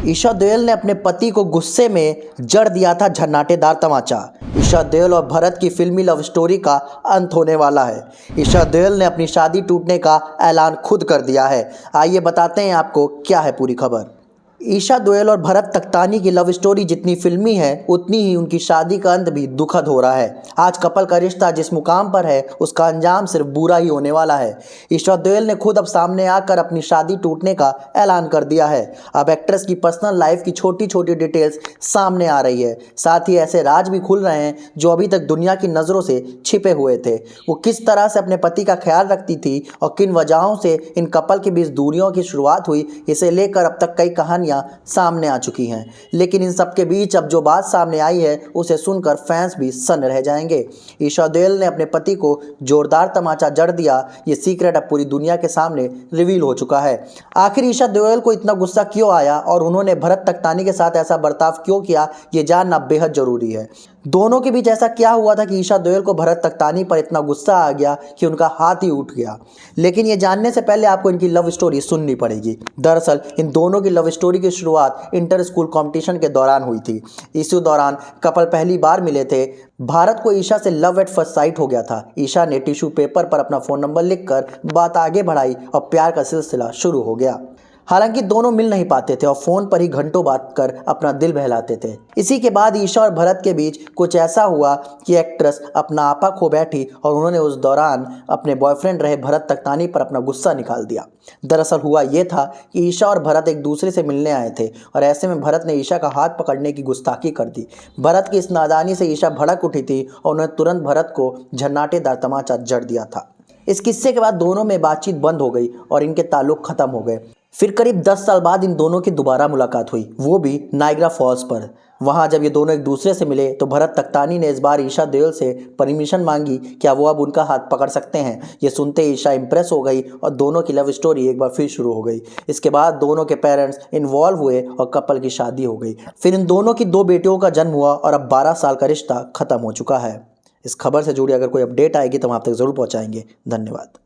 ईशा देओल ने अपने पति को गुस्से में जड़ दिया था झन्नाटेदार तमाचा। ईशा देओल और भरत की फिल्मी लव स्टोरी का अंत होने वाला है। ईशा देओल ने अपनी शादी टूटने का ऐलान खुद कर दिया है। आइए बताते हैं आपको क्या है पूरी खबर। ईशा देओल और भरत तख्तानी की लव स्टोरी जितनी फिल्मी है उतनी ही उनकी शादी का अंत भी दुखद हो रहा है। आज कपल का रिश्ता जिस मुकाम पर है उसका अंजाम सिर्फ बुरा ही होने वाला है। ईशा देओल ने खुद अब सामने आकर अपनी शादी टूटने का ऐलान कर दिया है। अब एक्ट्रेस की पर्सनल लाइफ की छोटी छोटी डिटेल्स सामने आ रही है। साथ ही ऐसे राज भी खुल रहे हैं जो अभी तक दुनिया की नज़रों से छिपे हुए थे। वो किस तरह से अपने पति का ख्याल रखती थी और किन वजहों से इन कपल के बीच दूरियों की शुरुआत हुई, इसे लेकर अब तक कई कहानियां सामने आ चुकी हैं। लेकिन इन सब के बीच अब जो बात सामने आई है उसे सुनकर फैंस भी सन्न रह जाएंगे। ईशा देओल ने अपने पति को जोरदार तमाचा जड़ दिया, ये सीक्रेट अब पूरी दुनिया के सामने रिवील हो चुका है। आखिर ईशा देओल को इतना गुस्सा क्यों आया और उन्होंने भरत तख्तानी के साथ ऐसा बर्ताव क्यों किया, ये जानना बेहद जरूरी है। दोनों के बीच ऐसा क्या हुआ था कि ईशा देओल को भरत तख्तानी पर इतना गुस्सा आ गया कि उनका हाथ ही उठ गया। लेकिन ये जानने से पहले आपको इनकी लव स्टोरी सुननी पड़ेगी। दरअसल इन दोनों की लव स्टोरी की शुरुआत इंटर स्कूल कंपटीशन के दौरान हुई थी। इसी दौरान कपल पहली बार मिले थे। भारत को ईशा से लव एट फर्स्ट साइट हो गया था। ईशा ने टिश्यू पेपर पर अपना फ़ोन नंबर लिखकर बात आगे बढ़ाई और प्यार का सिलसिला शुरू हो गया। हालांकि दोनों मिल नहीं पाते थे और फ़ोन पर ही घंटों बात कर अपना दिल बहलाते थे। इसी के बाद ईशा और भरत के बीच कुछ ऐसा हुआ कि एक्ट्रेस अपना आपा खो बैठी और उन्होंने उस दौरान अपने बॉयफ्रेंड रहे भरत तख्तानी पर अपना गुस्सा निकाल दिया। दरअसल हुआ ये था कि ईशा और भरत एक दूसरे से मिलने आए थे और ऐसे में भरत ने ईशा का हाथ पकड़ने की गुस्ताखी कर दी। भरत की इस नादानी से ईशा भड़क उठी थी और उन्होंने तुरंत भरत को झन्नाटेदार तमाचा जड़ दिया था। इस किस्से के बाद दोनों में बातचीत बंद हो गई और इनके ताल्लुक खत्म हो गए। फिर करीब 10 साल बाद इन दोनों की दोबारा मुलाकात हुई, वो भी नायग्रा फॉल्स पर। वहाँ जब ये दोनों एक दूसरे से मिले तो भरत तख्तानी ने इस बार ईशा देओल से परमिशन मांगी, क्या वो अब उनका हाथ पकड़ सकते हैं। ये सुनते ईशा इंप्रेस हो गई और दोनों की लव स्टोरी एक बार फिर शुरू हो गई। इसके बाद दोनों के पेरेंट्स इन्वॉल्व हुए और कपल की शादी हो गई। फिर इन दोनों की 2 बेटियों का जन्म हुआ और अब 12 साल का रिश्ता खत्म हो चुका है। इस खबर से जुड़ी अगर कोई अपडेट आएगी तो हम आप तक ज़रूर पहुँचाएंगे। धन्यवाद।